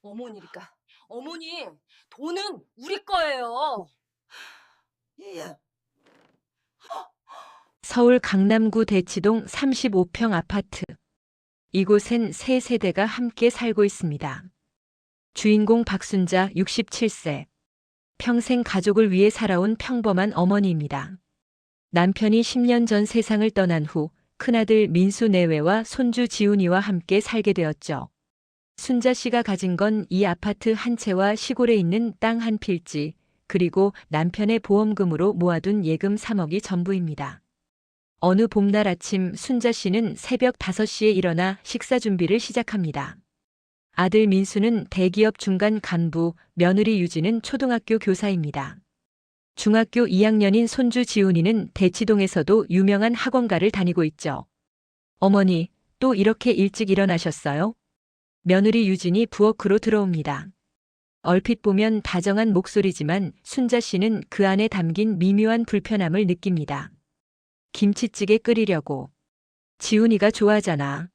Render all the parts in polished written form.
어머니니까. 어머니, 돈은 우리 거예요. 예. 서울 강남구 대치동 35평 아파트. 이곳엔 세 세대가 함께 살고 있습니다. 주인공 박순자 67세. 평생 가족을 위해 살아온 평범한 어머니입니다. 남편이 10년 전 세상을 떠난 후 큰아들 민수 내외와 손주 지훈이와 함께 살게 되었죠. 순자 씨가 가진 건 이 아파트 한 채와 시골에 있는 땅 한 필지, 그리고 남편의 보험금으로 모아둔 예금 3억이 전부입니다. 어느 봄날 아침 순자 씨는 새벽 5시에 일어나 식사 준비를 시작합니다. 아들 민수는 대기업 중간 간부, 며느리 유지는 초등학교 교사입니다. 중학교 2학년인 손주 지훈이는 대치동에서도 유명한 학원가를 다니고 있죠. 어머니, 또 이렇게 일찍 일어나셨어요? 며느리 유진이 부엌으로 들어옵니다. 얼핏 보면 다정한 목소리지만 순자 씨는 그 안에 담긴 미묘한 불편함을 느낍니다. 김치찌개 끓이려고. 지훈이가 좋아하잖아.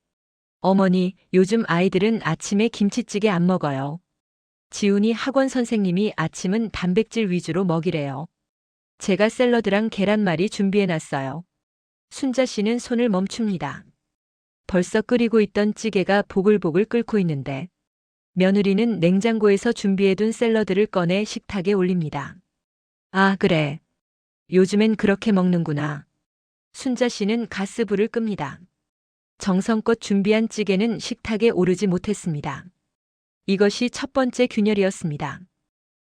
어머니, 요즘 아이들은 아침에 김치찌개 안 먹어요. 지훈이 학원 선생님이 아침은 단백질 위주로 먹이래요. 제가 샐러드랑 계란말이 준비해놨어요. 순자 씨는 손을 멈춥니다. 벌써 끓이고 있던 찌개가 보글보글 끓고 있는데 며느리는 냉장고에서 준비해둔 샐러드를 꺼내 식탁에 올립니다. 아, 그래. 요즘엔 그렇게 먹는구나. 순자 씨는 가스불을 끕니다. 정성껏 준비한 찌개는 식탁에 오르지 못했습니다. 이것이 첫 번째 균열이었습니다.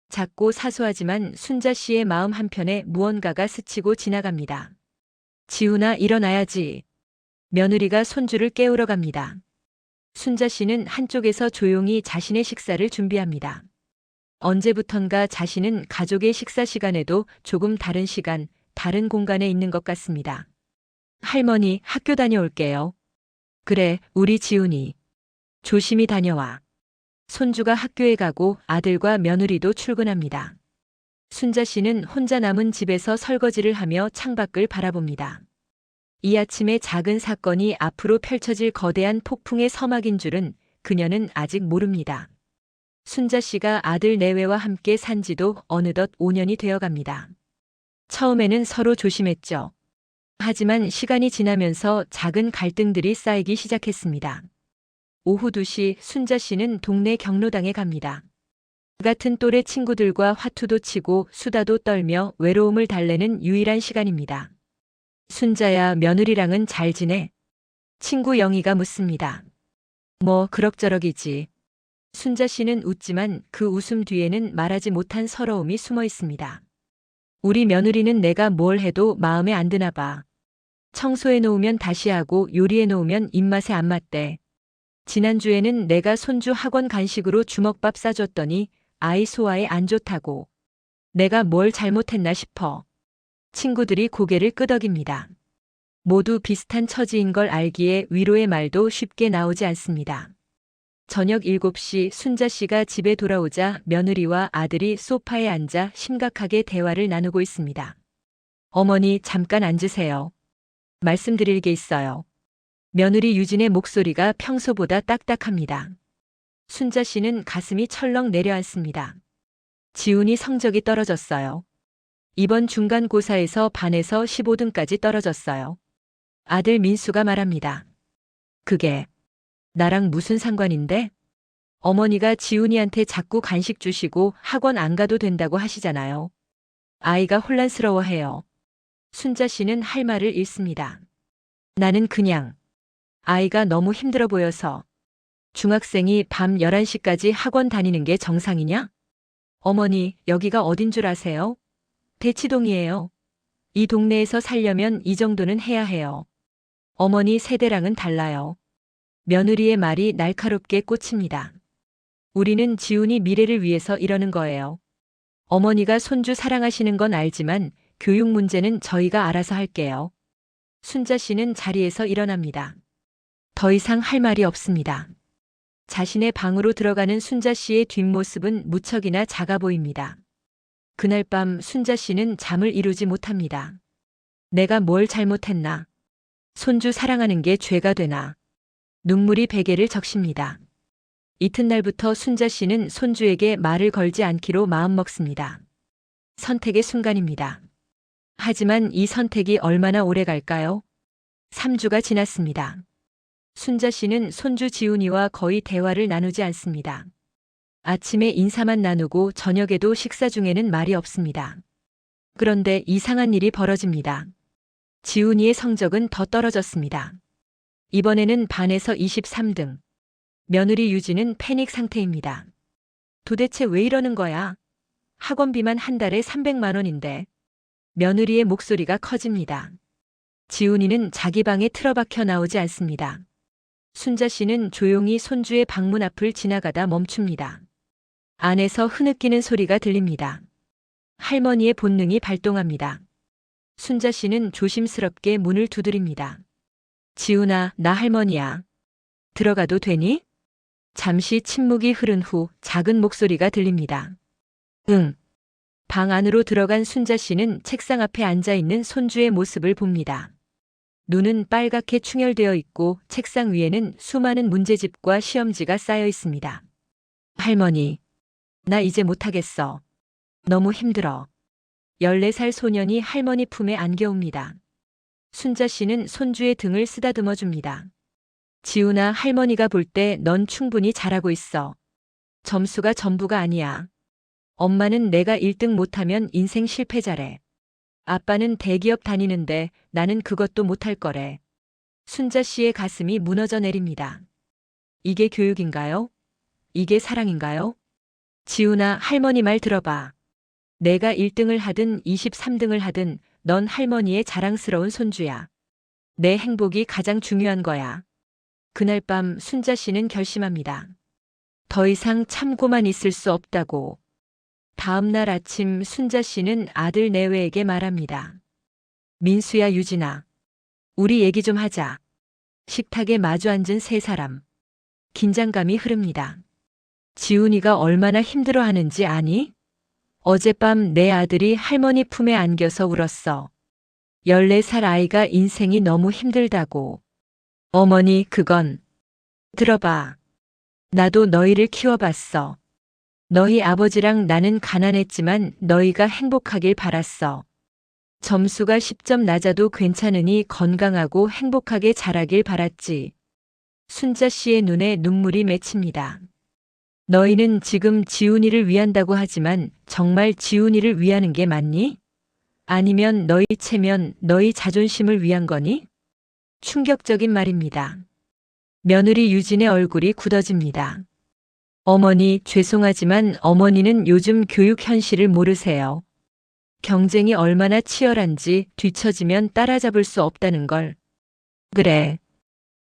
작고 사소하지만 순자 씨의 마음 한편에 무언가가 스치고 지나갑니다. 지훈아, 일어나야지. 며느리가 손주를 깨우러 갑니다. 순자 씨는 한쪽에서 조용히 자신의 식사를 준비합니다. 언제부턴가 자신은 가족의 식사 시간에도 조금 다른 시간, 다른 공간에 있는 것 같습니다. 할머니, 학교 다녀올게요. 그래, 우리 지훈이. 조심히 다녀와. 손주가 학교에 가고 아들과 며느리도 출근합니다. 순자 씨는 혼자 남은 집에서 설거지를 하며 창밖을 바라봅니다. 이 아침의 작은 사건이 앞으로 펼쳐질 거대한 폭풍의 서막인 줄은 그녀는 아직 모릅니다. 순자 씨가 아들 내외와 함께 산 지도 어느덧 5년이 되어갑니다. 처음에는 서로 조심했죠. 하지만 시간이 지나면서 작은 갈등들이 쌓이기 시작했습니다. 오후 2시 순자 씨는 동네 경로당에 갑니다. 같은 또래 친구들과 화투도 치고 수다도 떨며 외로움을 달래는 유일한 시간입니다. 순자야, 며느리랑은 잘 지내? 친구 영희가 묻습니다. 뭐 그럭저럭이지. 순자 씨는 웃지만 그 웃음 뒤에는 말하지 못한 서러움이 숨어 있습니다. 우리 며느리는 내가 뭘 해도 마음에 안 드나 봐. 청소해 놓으면 다시 하고 요리해 놓으면 입맛에 안 맞대. 지난주에는 내가 손주 학원 간식으로 주먹밥 싸줬더니 아이 소화에 안 좋다고. 내가 뭘 잘못했나 싶어. 친구들이 고개를 끄덕입니다. 모두 비슷한 처지인 걸 알기에 위로의 말도 쉽게 나오지 않습니다. 저녁 7시 순자 씨가 집에 돌아오자 며느리와 아들이 소파에 앉아 심각하게 대화를 나누고 있습니다. 어머니, 잠깐 앉으세요. 말씀드릴 게 있어요. 며느리 유진의 목소리가 평소보다 딱딱합니다. 순자 씨는 가슴이 철렁 내려앉습니다. 지훈이 성적이 떨어졌어요. 이번 중간고사에서 반에서 15등까지 떨어졌어요. 아들 민수가 말합니다. 그게 나랑 무슨 상관인데? 어머니가 지훈이한테 자꾸 간식 주시고 학원 안 가도 된다고 하시잖아요. 아이가 혼란스러워해요. 순자 씨는 할 말을 잃습니다. 나는 그냥 아이가 너무 힘들어 보여서. 중학생이 밤 11시까지 학원 다니는 게 정상이냐? 어머니, 여기가 어딘 줄 아세요? 대치동이에요. 이 동네에서 살려면 이 정도는 해야 해요. 어머니 세대랑은 달라요. 며느리의 말이 날카롭게 꽂힙니다. 우리는 지훈이 미래를 위해서 이러는 거예요. 어머니가 손주 사랑하시는 건 알지만 교육 문제는 저희가 알아서 할게요. 순자 씨는 자리에서 일어납니다. 더 이상 할 말이 없습니다. 자신의 방으로 들어가는 순자 씨의 뒷모습은 무척이나 작아 보입니다. 그날 밤 순자 씨는 잠을 이루지 못합니다. 내가 뭘 잘못했나? 손주 사랑하는 게 죄가 되나? 눈물이 베개를 적십니다. 이튿날부터 순자 씨는 손주에게 말을 걸지 않기로 마음먹습니다. 선택의 순간입니다. 하지만 이 선택이 얼마나 오래 갈까요? 3주가 지났습니다. 순자 씨는 손주 지훈이와 거의 대화를 나누지 않습니다. 아침에 인사만 나누고 저녁에도 식사 중에는 말이 없습니다. 그런데 이상한 일이 벌어집니다. 지훈이의 성적은 더 떨어졌습니다. 이번에는 반에서 23등. 며느리 유지는 패닉 상태입니다. 도대체 왜 이러는 거야? 학원비만 한 달에 300만 원인데. 며느리의 목소리가 커집니다. 지훈이는 자기 방에 틀어박혀 나오지 않습니다. 순자 씨는 조용히 손주의 방문 앞을 지나가다 멈춥니다. 안에서 흐느끼는 소리가 들립니다. 할머니의 본능이 발동합니다. 순자 씨는 조심스럽게 문을 두드립니다. 지훈아, 나 할머니야. 들어가도 되니? 잠시 침묵이 흐른 후 작은 목소리가 들립니다. 응. 방 안으로 들어간 순자 씨는 책상 앞에 앉아 있는 손주의 모습을 봅니다. 눈은 빨갛게 충혈되어 있고 책상 위에는 수많은 문제집과 시험지가 쌓여 있습니다. 할머니, 나 이제 못하겠어. 너무 힘들어. 14살 소년이 할머니 품에 안겨옵니다. 순자 씨는 손주의 등을 쓰다듬어 줍니다. 지훈아, 할머니가 볼 때 넌 충분히 잘하고 있어. 점수가 전부가 아니야. 엄마는 내가 1등 못하면 인생 실패자래. 아빠는 대기업 다니는데 나는 그것도 못할 거래. 순자 씨의 가슴이 무너져 내립니다. 이게 교육인가요? 이게 사랑인가요? 지훈아, 할머니 말 들어봐. 내가 1등을 하든 23등을 하든 넌 할머니의 자랑스러운 손주야. 내 행복이 가장 중요한 거야. 그날 밤 순자 씨는 결심합니다. 더 이상 참고만 있을 수 없다고. 다음 날 아침 순자 씨는 아들 내외에게 말합니다. 민수야, 유진아. 우리 얘기 좀 하자. 식탁에 마주 앉은 세 사람. 긴장감이 흐릅니다. 지훈이가 얼마나 힘들어하는지 아니? 어젯밤 내 아들이 할머니 품에 안겨서 울었어. 14살 아이가 인생이 너무 힘들다고. 어머니, 그건. 들어봐. 나도 너희를 키워봤어. 너희 아버지랑 나는 가난했지만 너희가 행복하길 바랐어. 점수가 10점 낮아도 괜찮으니 건강하고 행복하게 자라길 바랐지. 순자 씨의 눈에 눈물이 맺힙니다. 너희는 지금 지훈이를 위한다고 하지만 정말 지훈이를 위하는 게 맞니? 아니면 너희 체면, 너희 자존심을 위한 거니? 충격적인 말입니다. 며느리 유진의 얼굴이 굳어집니다. 어머니, 죄송하지만 어머니는 요즘 교육 현실을 모르세요. 경쟁이 얼마나 치열한지 뒤처지면 따라잡을 수 없다는 걸. 그래.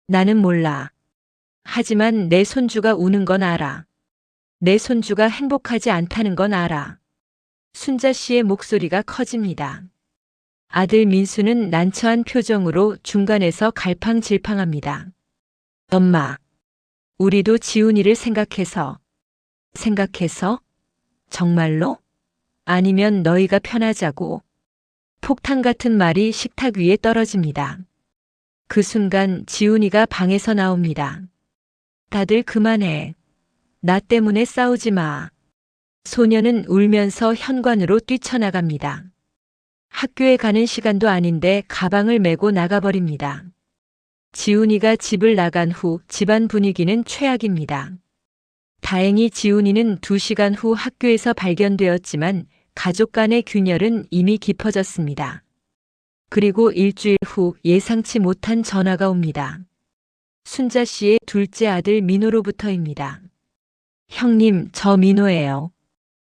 나는 몰라. 하지만 내 손주가 우는 건 알아. 내 손주가 행복하지 않다는 건 알아. 순자 씨의 목소리가 커집니다. 아들 민수는 난처한 표정으로 중간에서 갈팡질팡합니다. 엄마, 우리도 지훈이를 생각해서. 생각해서? 정말로? 아니면 너희가 편하자고. 폭탄 같은 말이 식탁 위에 떨어집니다. 그 순간 지훈이가 방에서 나옵니다. 다들 그만해. 나 때문에 싸우지 마. 소녀는 울면서 현관으로 뛰쳐나갑니다. 학교에 가는 시간도 아닌데 가방을 메고 나가버립니다. 지훈이가 집을 나간 후 집안 분위기는 최악입니다. 다행히 지훈이는 2시간 후 학교에서 발견되었지만 가족 간의 균열은 이미 깊어졌습니다. 그리고 일주일 후 예상치 못한 전화가 옵니다. 순자 씨의 둘째 아들 민호로부터입니다. 형님, 저 민호예요.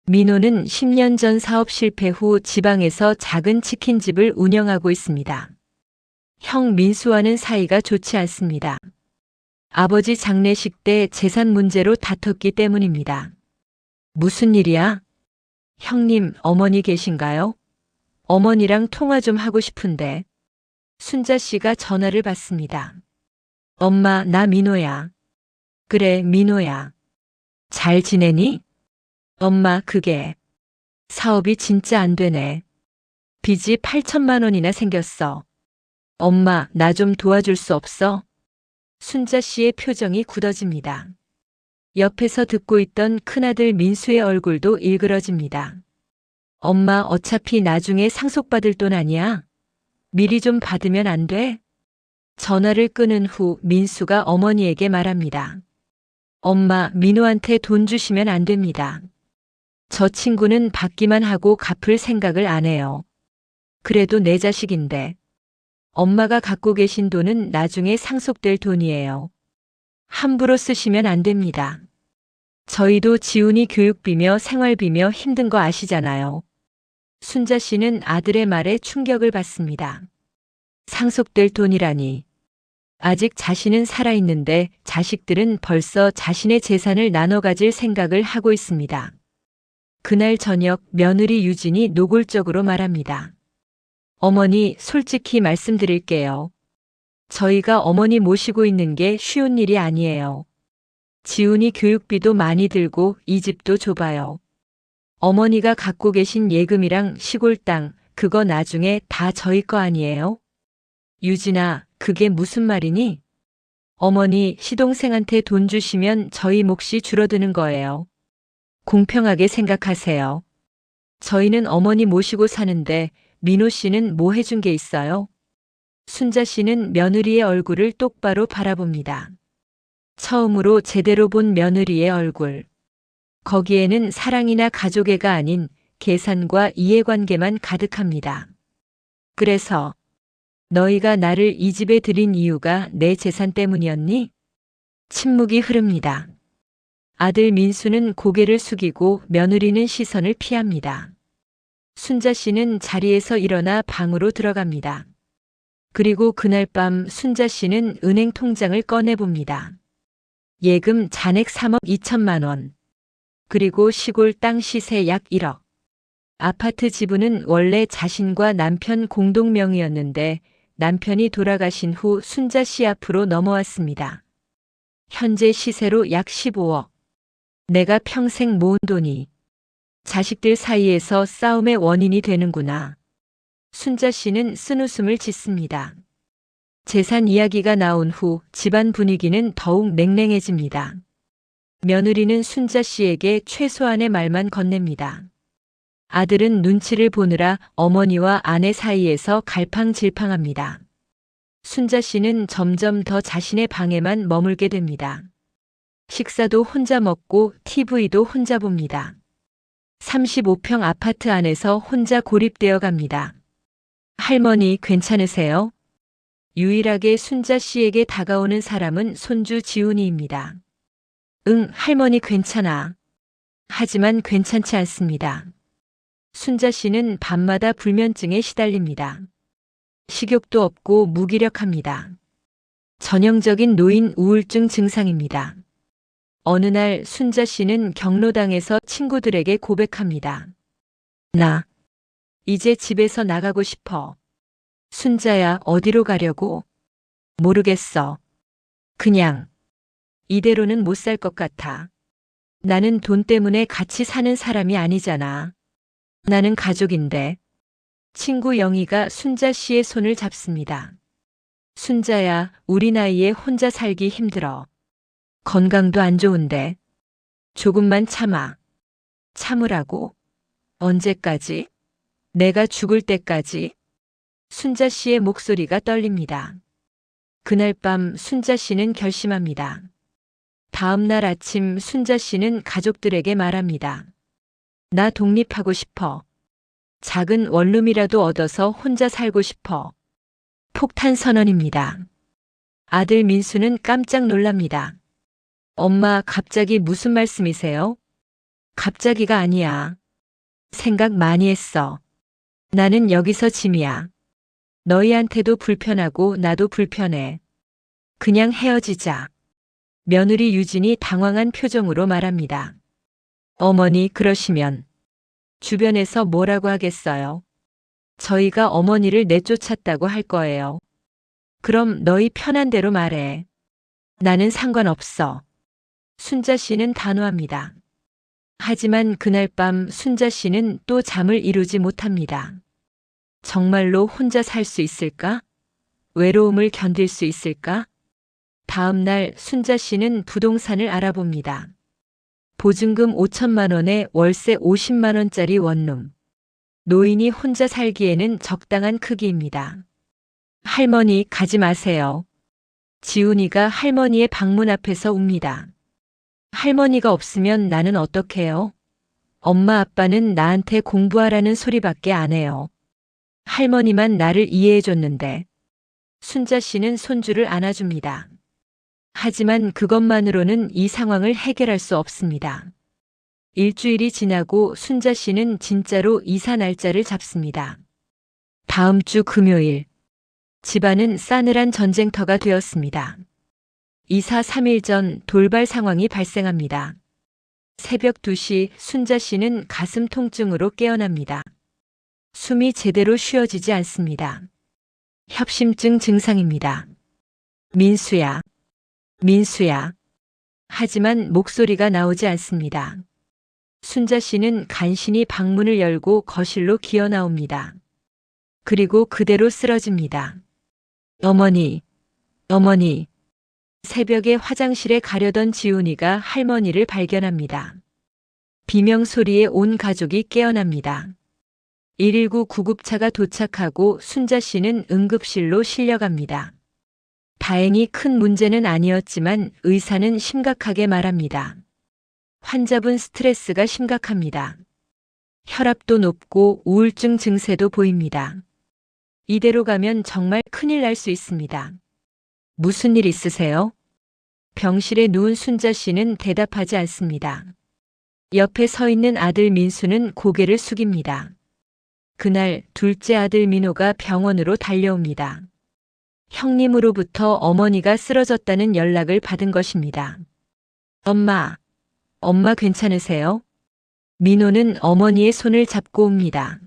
민호는 10년 전 사업 실패 후 지방에서 작은 치킨집을 운영하고 있습니다. 형 민수와는 사이가 좋지 않습니다. 아버지 장례식 때 재산 문제로 다퉜기 때문입니다. 무슨 일이야? 형님, 어머니 계신가요? 어머니랑 통화 좀 하고 싶은데. 순자 씨가 전화를 받습니다. 엄마, 나 민호야. 그래, 민호야. 잘 지내니? 엄마, 그게 사업이 진짜 안 되네. 빚이 8천만 원이나 생겼어. 엄마, 나 좀 도와줄 수 없어? 순자 씨의 표정이 굳어집니다. 옆에서 듣고 있던 큰아들 민수의 얼굴도 일그러집니다. 엄마 어차피 나중에 상속받을 돈 아니야? 미리 좀 받으면 안 돼? 전화를 끊은 후 민수가 어머니에게 말합니다. 엄마, 민호한테 돈 주시면 안 됩니다. 저 친구는 받기만 하고 갚을 생각을 안 해요. 그래도 내 자식인데. 엄마가 갖고 계신 돈은 나중에 상속될 돈이에요. 함부로 쓰시면 안 됩니다. 저희도 지훈이 교육비며 생활비며 힘든 거 아시잖아요. 순자 씨는 아들의 말에 충격을 받습니다. 상속될 돈이라니. 아직 자신은 살아있는데 자식들은 벌써 자신의 재산을 나눠 가질 생각을 하고 있습니다. 그날 저녁 며느리 유진이 노골적으로 말합니다. 어머니, 솔직히 말씀드릴게요. 저희가 어머니 모시고 있는 게 쉬운 일이 아니에요. 지훈이 교육비도 많이 들고 이 집도 좁아요. 어머니가 갖고 계신 예금이랑 시골 땅, 그거 나중에 다 저희 거 아니에요? 유진아, 그게 무슨 말이니? 어머니, 시동생한테 돈 주시면 저희 몫이 줄어드는 거예요. 공평하게 생각하세요. 저희는 어머니 모시고 사는데 민호 씨는 뭐 해준 게 있어요? 순자 씨는 며느리의 얼굴을 똑바로 바라봅니다. 처음으로 제대로 본 며느리의 얼굴. 거기에는 사랑이나 가족애가 아닌 계산과 이해관계만 가득합니다. 그래서 너희가 나를 이 집에 들인 이유가 내 재산 때문이었니? 침묵이 흐릅니다. 아들 민수는 고개를 숙이고 며느리는 시선을 피합니다. 순자 씨는 자리에서 일어나 방으로 들어갑니다. 그리고 그날 밤 순자 씨는 은행 통장을 꺼내봅니다. 예금 잔액 3억 2천만 원. 그리고 시골 땅 시세 약 1억. 아파트 지분은 원래 자신과 남편 공동 명의였는데 남편이 돌아가신 후 순자 씨 앞으로 넘어왔습니다. 현재 시세로 약 15억. 내가 평생 모은 돈이 자식들 사이에서 싸움의 원인이 되는구나. 순자 씨는 쓴웃음을 짓습니다. 재산 이야기가 나온 후 집안 분위기는 더욱 냉랭해집니다. 며느리는 순자 씨에게 최소한의 말만 건넵니다. 아들은 눈치를 보느라 어머니와 아내 사이에서 갈팡질팡합니다. 순자 씨는 점점 더 자신의 방에만 머물게 됩니다. 식사도 혼자 먹고 TV도 혼자 봅니다. 35평 아파트 안에서 혼자 고립되어 갑니다. 할머니 괜찮으세요? 유일하게 순자 씨에게 다가오는 사람은 손주 지훈이입니다. 응, 할머니 괜찮아. 하지만 괜찮지 않습니다. 순자 씨는 밤마다 불면증에 시달립니다. 식욕도 없고 무기력합니다. 전형적인 노인 우울증 증상입니다. 어느 날 순자 씨는 경로당에서 친구들에게 고백합니다. 나 이제 집에서 나가고 싶어. 순자야, 어디로 가려고? 모르겠어. 그냥 이대로는 못 살 것 같아. 나는 돈 때문에 같이 사는 사람이 아니잖아. 나는 가족인데. 친구 영희가 순자 씨의 손을 잡습니다. 순자야, 우리 나이에 혼자 살기 힘들어. 건강도 안 좋은데. 조금만 참아. 참으라고? 언제까지? 내가 죽을 때까지? 순자 씨의 목소리가 떨립니다. 그날 밤 순자 씨는 결심합니다. 다음 날 아침 순자 씨는 가족들에게 말합니다. 나 독립하고 싶어. 작은 원룸이라도 얻어서 혼자 살고 싶어. 폭탄 선언입니다. 아들 민수는 깜짝 놀랍니다. 엄마, 갑자기 무슨 말씀이세요? 갑자기가 아니야. 생각 많이 했어. 나는 여기서 짐이야. 너희한테도 불편하고 나도 불편해. 그냥 헤어지자. 며느리 유진이 당황한 표정으로 말합니다. 어머니, 그러시면 주변에서 뭐라고 하겠어요? 저희가 어머니를 내쫓았다고 할 거예요. 그럼 너희 편한 대로 말해. 나는 상관없어. 순자 씨는 단호합니다. 하지만 그날 밤 순자 씨는 또 잠을 이루지 못합니다. 정말로 혼자 살 수 있을까? 외로움을 견딜 수 있을까? 다음 날 순자 씨는 부동산을 알아봅니다. 보증금 5천만 원에 월세 50만 원짜리 원룸. 노인이 혼자 살기에는 적당한 크기입니다. 할머니, 가지 마세요. 지훈이가 할머니의 방문 앞에서 웁니다. 할머니가 없으면 나는 어떡해요? 엄마 아빠는 나한테 공부하라는 소리밖에 안 해요. 할머니만 나를 이해해줬는데. 순자 씨는 손주를 안아줍니다. 하지만 그것만으로는 이 상황을 해결할 수 없습니다. 일주일이 지나고 순자 씨는 진짜로 이사 날짜를 잡습니다. 다음 주 금요일. 집안은 싸늘한 전쟁터가 되었습니다. 이사 3일 전 돌발 상황이 발생합니다. 새벽 2시 순자 씨는 가슴 통증으로 깨어납니다. 숨이 제대로 쉬어지지 않습니다. 협심증 증상입니다. 민수야, 민수야. 하지만 목소리가 나오지 않습니다. 순자 씨는 간신히 방문을 열고 거실로 기어 나옵니다. 그리고 그대로 쓰러집니다. 어머니, 어머니. 새벽에 화장실에 가려던 지훈이가 할머니를 발견합니다. 비명 소리에 온 가족이 깨어납니다. 119 구급차가 도착하고 순자 씨는 응급실로 실려갑니다. 다행히 큰 문제는 아니었지만 의사는 심각하게 말합니다. 환자분 스트레스가 심각합니다. 혈압도 높고 우울증 증세도 보입니다. 이대로 가면 정말 큰일 날 수 있습니다. 무슨 일 있으세요? 병실에 누운 순자 씨는 대답하지 않습니다. 옆에 서 있는 아들 민수는 고개를 숙입니다. 그날 둘째 아들 민호가 병원으로 달려옵니다. 형님으로부터 어머니가 쓰러졌다는 연락을 받은 것입니다. 엄마, 엄마 괜찮으세요? 민호는 어머니의 손을 잡고 옵니다.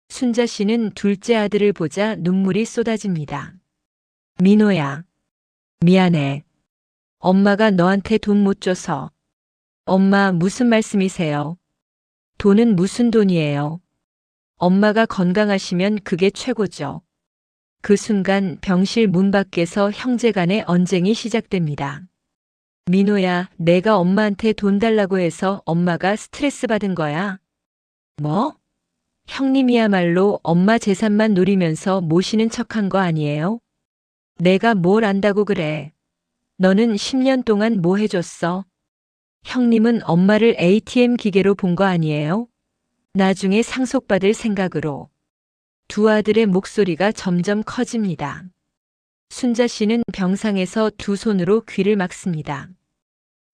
순자 씨는 둘째 아들을 보자 눈물이 쏟아집니다. 민호야, 미안해. 엄마가 너한테 돈 못 줘서. 엄마 무슨 말씀이세요? 돈은 무슨 돈이에요? 엄마가 건강하시면 그게 최고죠. 그 순간 병실 문 밖에서 형제간의 언쟁이 시작됩니다. 민호야, 내가 엄마한테 돈 달라고 해서 엄마가 스트레스 받은 거야. 뭐? 형님이야말로 엄마 재산만 노리면서 모시는 척한 거 아니에요? 내가 뭘 안다고 그래. 너는 10년 동안 뭐 해줬어? 형님은 엄마를 ATM 기계로 본 거 아니에요? 나중에 상속받을 생각으로. 두 아들의 목소리가 점점 커집니다. 순자 씨는 병상에서 두 손으로 귀를 막습니다.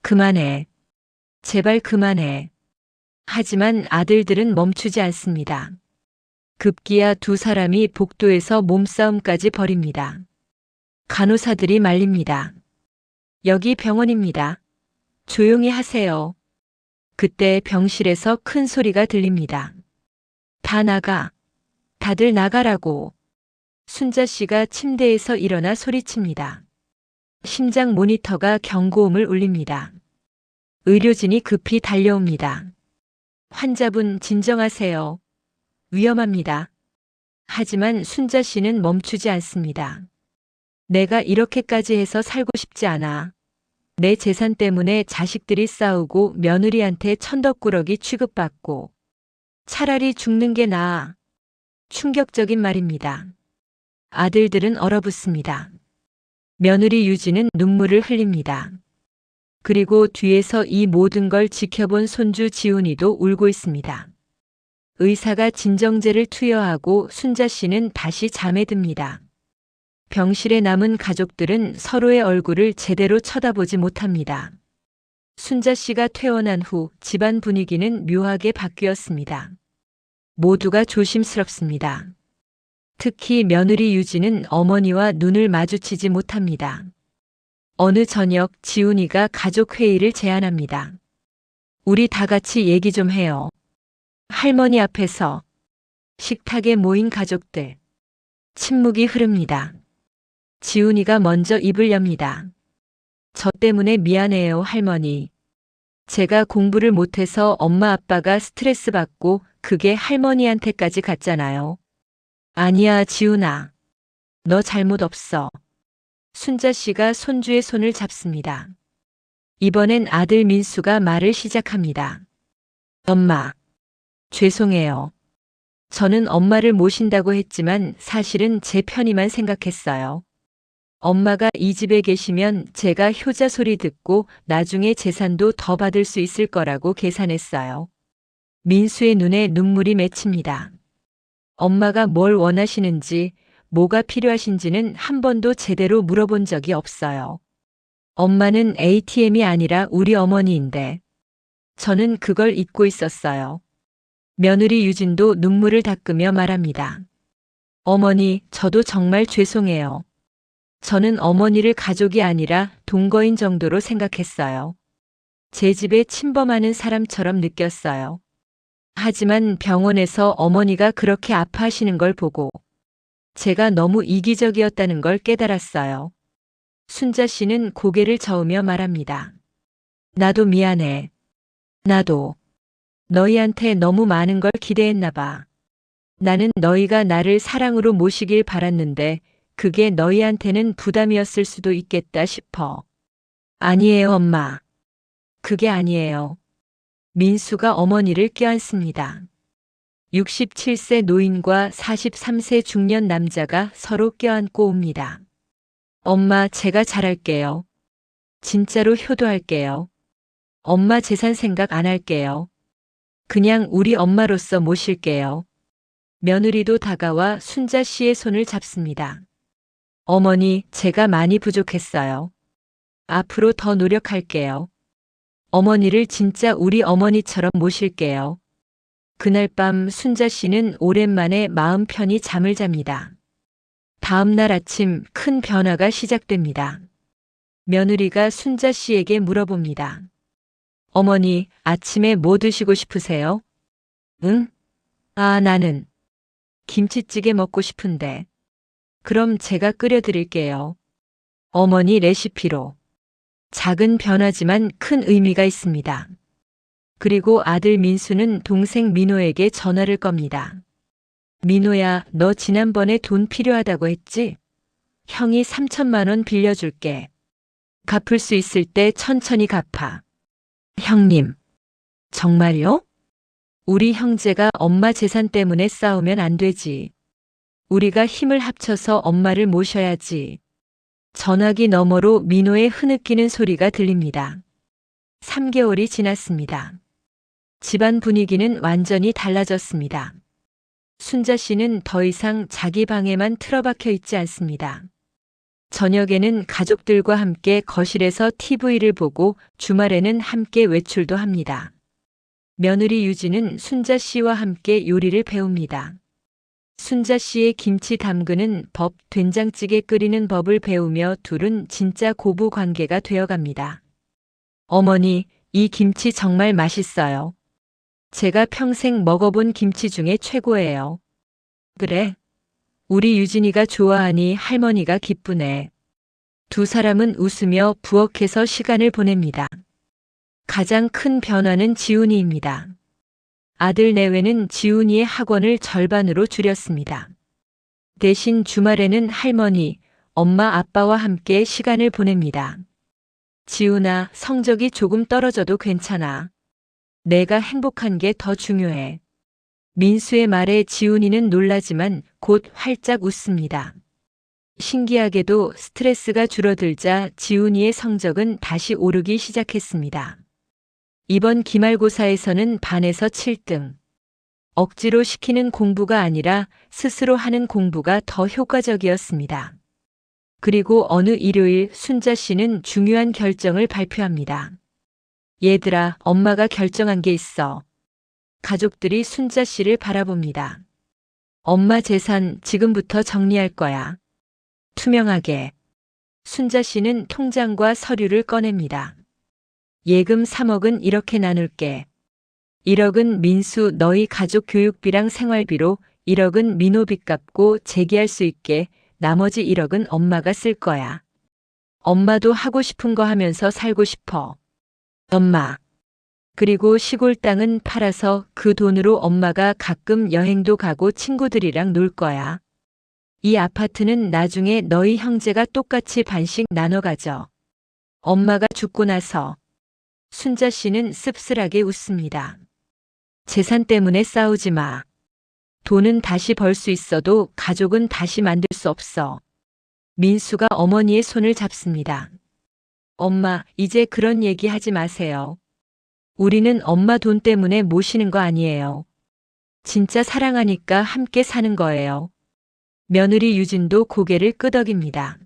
그만해. 제발 그만해. 하지만 아들들은 멈추지 않습니다. 급기야 두 사람이 복도에서 몸싸움까지 벌입니다. 간호사들이 말립니다. 여기 병원입니다. 조용히 하세요. 그때 병실에서 큰 소리가 들립니다. 다 나가. 다들 나가라고. 순자 씨가 침대에서 일어나 소리칩니다. 심장 모니터가 경고음을 울립니다. 의료진이 급히 달려옵니다. 환자분 진정하세요. 위험합니다. 하지만 순자 씨는 멈추지 않습니다. 내가 이렇게까지 해서 살고 싶지 않아. 내 재산 때문에 자식들이 싸우고 며느리한테 천덕꾸러기 취급받고 차라리 죽는 게 나아. 충격적인 말입니다. 아들들은 얼어붙습니다. 며느리 유지는 눈물을 흘립니다. 그리고 뒤에서 이 모든 걸 지켜본 손주 지훈이도 울고 있습니다. 의사가 진정제를 투여하고 순자 씨는 다시 잠에 듭니다. 병실에 남은 가족들은 서로의 얼굴을 제대로 쳐다보지 못합니다. 순자 씨가 퇴원한 후 집안 분위기는 묘하게 바뀌었습니다. 모두가 조심스럽습니다. 특히 며느리 유지는 어머니와 눈을 마주치지 못합니다. 어느 저녁 지훈이가 가족 회의를 제안합니다. 우리 다 같이 얘기 좀 해요. 할머니 앞에서. 식탁에 모인 가족들. 침묵이 흐릅니다. 지훈이가 먼저 입을 엽니다. 저 때문에 미안해요, 할머니. 제가 공부를 못해서 엄마 아빠가 스트레스 받고 그게 할머니한테까지 갔잖아요. 아니야, 지훈아. 너 잘못 없어. 순자 씨가 손주의 손을 잡습니다. 이번엔 아들 민수가 말을 시작합니다. 엄마, 죄송해요. 저는 엄마를 모신다고 했지만 사실은 제 편의만 생각했어요. 엄마가 이 집에 계시면 제가 효자 소리 듣고 나중에 재산도 더 받을 수 있을 거라고 계산했어요. 민수의 눈에 눈물이 맺힙니다. 엄마가 뭘 원하시는지, 뭐가 필요하신지는 한 번도 제대로 물어본 적이 없어요. 엄마는 ATM이 아니라 우리 어머니인데, 저는 그걸 잊고 있었어요. 며느리 유진도 눈물을 닦으며 말합니다. 어머니, 저도 정말 죄송해요. 저는 어머니를 가족이 아니라 동거인 정도로 생각했어요. 제 집에 침범하는 사람처럼 느꼈어요. 하지만 병원에서 어머니가 그렇게 아파하시는 걸 보고 제가 너무 이기적이었다는 걸 깨달았어요. 순자 씨는 고개를 저으며 말합니다. 나도 미안해. 나도. 너희한테 너무 많은 걸 기대했나 봐. 나는 너희가 나를 사랑으로 모시길 바랐는데 그게 너희한테는 부담이었을 수도 있겠다 싶어. 아니에요, 엄마. 그게 아니에요. 민수가 어머니를 껴안습니다. 67세 노인과 43세 중년 남자가 서로 껴안고 옵니다. 엄마, 제가 잘할게요. 진짜로 효도할게요. 엄마 재산 생각 안 할게요. 그냥 우리 엄마로서 모실게요. 며느리도 다가와 순자 씨의 손을 잡습니다. 어머니, 제가 많이 부족했어요. 앞으로 더 노력할게요. 어머니를 진짜 우리 어머니처럼 모실게요. 그날 밤 순자 씨는 오랜만에 마음 편히 잠을 잡니다. 다음 날 아침 큰 변화가 시작됩니다. 며느리가 순자 씨에게 물어봅니다. 어머니, 아침에 뭐 드시고 싶으세요? 응? 나는 김치찌개 먹고 싶은데. 그럼 제가 끓여드릴게요. 어머니 레시피로. 작은 변화지만 큰 의미가 있습니다. 그리고 아들 민수는 동생 민호에게 전화를 겁니다. 민호야, 너 지난번에 돈 필요하다고 했지? 형이 3천만 원 빌려줄게. 갚을 수 있을 때 천천히 갚아. 형님. 정말요? 우리 형제가 엄마 재산 때문에 싸우면 안 되지. 우리가 힘을 합쳐서 엄마를 모셔야지. 전화기 너머로 민호의 흐느끼는 소리가 들립니다. 3개월이 지났습니다. 집안 분위기는 완전히 달라졌습니다. 순자 씨는 더 이상 자기 방에만 틀어박혀 있지 않습니다. 저녁에는 가족들과 함께 거실에서 TV를 보고 주말에는 함께 외출도 합니다. 며느리 유진은 순자 씨와 함께 요리를 배웁니다. 순자 씨의 김치 담그는 법, 된장찌개 끓이는 법을 배우며 둘은 진짜 고부 관계가 되어갑니다. 어머니, 이 김치 정말 맛있어요. 제가 평생 먹어본 김치 중에 최고예요. 그래? 우리 유진이가 좋아하니 할머니가 기쁘네. 두 사람은 웃으며 부엌에서 시간을 보냅니다. 가장 큰 변화는 지훈이입니다. 아들 내외는 지훈이의 학원을 절반으로 줄였습니다. 대신 주말에는 할머니, 엄마, 아빠와 함께 시간을 보냅니다. 지훈아, 성적이 조금 떨어져도 괜찮아. 내가 행복한 게 더 중요해. 민수의 말에 지훈이는 놀라지만 곧 활짝 웃습니다. 신기하게도 스트레스가 줄어들자 지훈이의 성적은 다시 오르기 시작했습니다. 이번 기말고사에서는 반에서 7등. 억지로 시키는 공부가 아니라 스스로 하는 공부가 더 효과적이었습니다. 그리고 어느 일요일 순자 씨는 중요한 결정을 발표합니다. 얘들아, 엄마가 결정한 게 있어. 가족들이 순자 씨를 바라봅니다. 엄마 재산 지금부터 정리할 거야. 투명하게. 순자 씨는 통장과 서류를 꺼냅니다. 예금 3억은 이렇게 나눌게. 1억은 민수 너희 가족 교육비랑 생활비로, 1억은 민호 빚 갚고 재기할 수 있게, 나머지 1억은 엄마가 쓸 거야. 엄마도 하고 싶은 거 하면서 살고 싶어. 엄마. 그리고 시골 땅은 팔아서 그 돈으로 엄마가 가끔 여행도 가고 친구들이랑 놀 거야. 이 아파트는 나중에 너희 형제가 똑같이 반씩 나눠 가져. 엄마가 죽고 나서 순자 씨는 씁쓸하게 웃습니다. 재산 때문에 싸우지 마. 돈은 다시 벌 수 있어도 가족은 다시 만들 수 없어. 민수가 어머니의 손을 잡습니다. 엄마, 이제 그런 얘기 하지 마세요. 우리는 엄마 돈 때문에 모시는 거 아니에요. 진짜 사랑하니까 함께 사는 거예요. 며느리 유진도 고개를 끄덕입니다.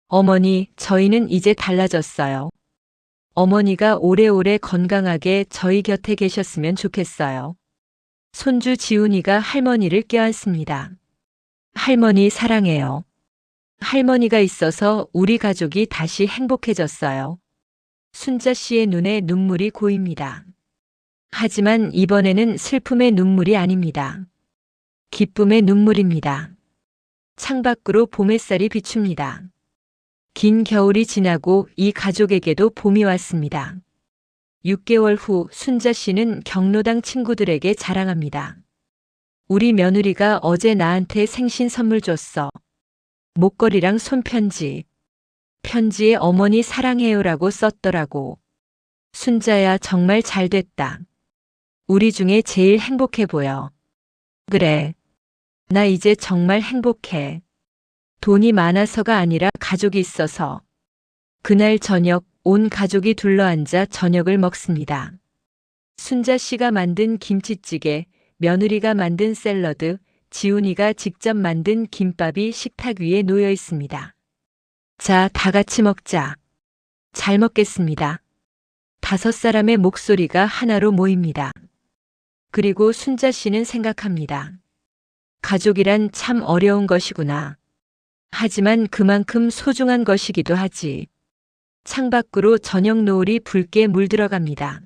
어머니, 저희는 이제 달라졌어요. 어머니가 오래오래 건강하게 저희 곁에 계셨으면 좋겠어요. 손주 지훈이가 할머니를 껴안습니다. 할머니 사랑해요. 할머니가 있어서 우리 가족이 다시 행복해졌어요. 순자 씨의 눈에 눈물이 고입니다. 하지만 이번에는 슬픔의 눈물이 아닙니다. 기쁨의 눈물입니다. 창밖으로 봄 햇살이 비춥니다. 긴 겨울이 지나고 이 가족에게도 봄이 왔습니다. 6개월 후 순자 씨는 경로당 친구들에게 자랑합니다. 우리 며느리가 어제 나한테 생신 선물 줬어. 목걸이랑 손편지. 편지에 어머니 사랑해요라고 썼더라고. 순자야, 정말 잘 됐다. 우리 중에 제일 행복해 보여. 그래. 나 이제 정말 행복해. 돈이 많아서가 아니라 가족이 있어서. 그날 저녁 온 가족이 둘러앉아 저녁을 먹습니다. 순자 씨가 만든 김치찌개, 며느리가 만든 샐러드, 지훈이가 직접 만든 김밥이 식탁 위에 놓여 있습니다. 자, 다 같이 먹자. 잘 먹겠습니다. 5사람의 목소리가 하나로 모입니다. 그리고 순자 씨는 생각합니다. 가족이란 참 어려운 것이구나. 하지만 그만큼 소중한 것이기도 하지. 창밖으로 저녁 노을이 붉게 물들어갑니다.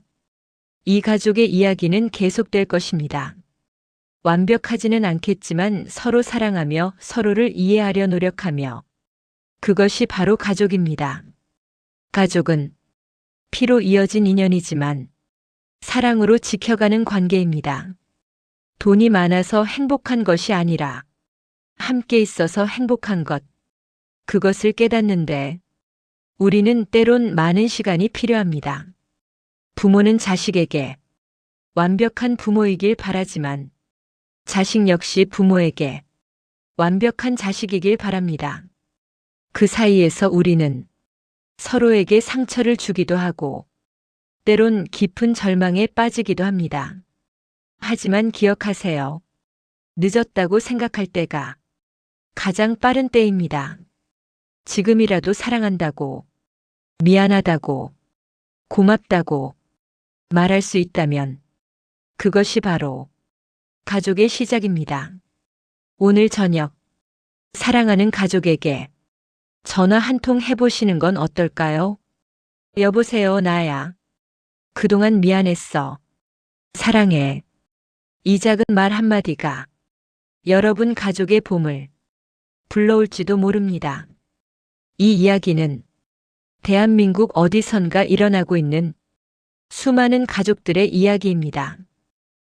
이 가족의 이야기는 계속될 것입니다. 완벽하지는 않겠지만 서로 사랑하며 서로를 이해하려 노력하며. 그것이 바로 가족입니다. 가족은 피로 이어진 인연이지만 사랑으로 지켜가는 관계입니다. 돈이 많아서 행복한 것이 아니라 함께 있어서 행복한 것. 그것을 깨닫는데 우리는 때론 많은 시간이 필요합니다. 부모는 자식에게 완벽한 부모이길 바라지만 자식 역시 부모에게 완벽한 자식이길 바랍니다. 그 사이에서 우리는 서로에게 상처를 주기도 하고 때론 깊은 절망에 빠지기도 합니다. 하지만 기억하세요. 늦었다고 생각할 때가 가장 빠른 때입니다. 지금이라도 사랑한다고, 미안하다고, 고맙다고 말할 수 있다면 그것이 바로 가족의 시작입니다. 오늘 저녁 사랑하는 가족에게 전화 한 통 해보시는 건 어떨까요? 여보세요, 나야. 그동안 미안했어. 사랑해. 이 작은 말 한마디가 여러분 가족의 봄을 불러올지도 모릅니다. 이 이야기는 대한민국 어디선가 일어나고 있는 수많은 가족들의 이야기입니다.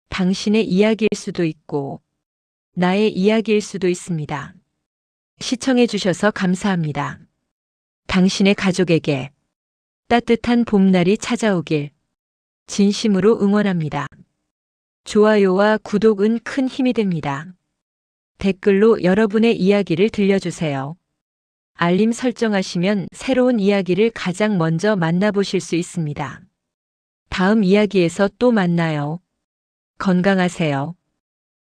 당신의 이야기일 수도 있고 나의 이야기일 수도 있습니다. 시청해 주셔서 감사합니다. 당신의 가족에게 따뜻한 봄날이 찾아오길 진심으로 응원합니다. 좋아요와 구독은 큰 힘이 됩니다. 댓글로 여러분의 이야기를 들려주세요. 알림 설정하시면 새로운 이야기를 가장 먼저 만나보실 수 있습니다. 다음 이야기에서 또 만나요. 건강하세요.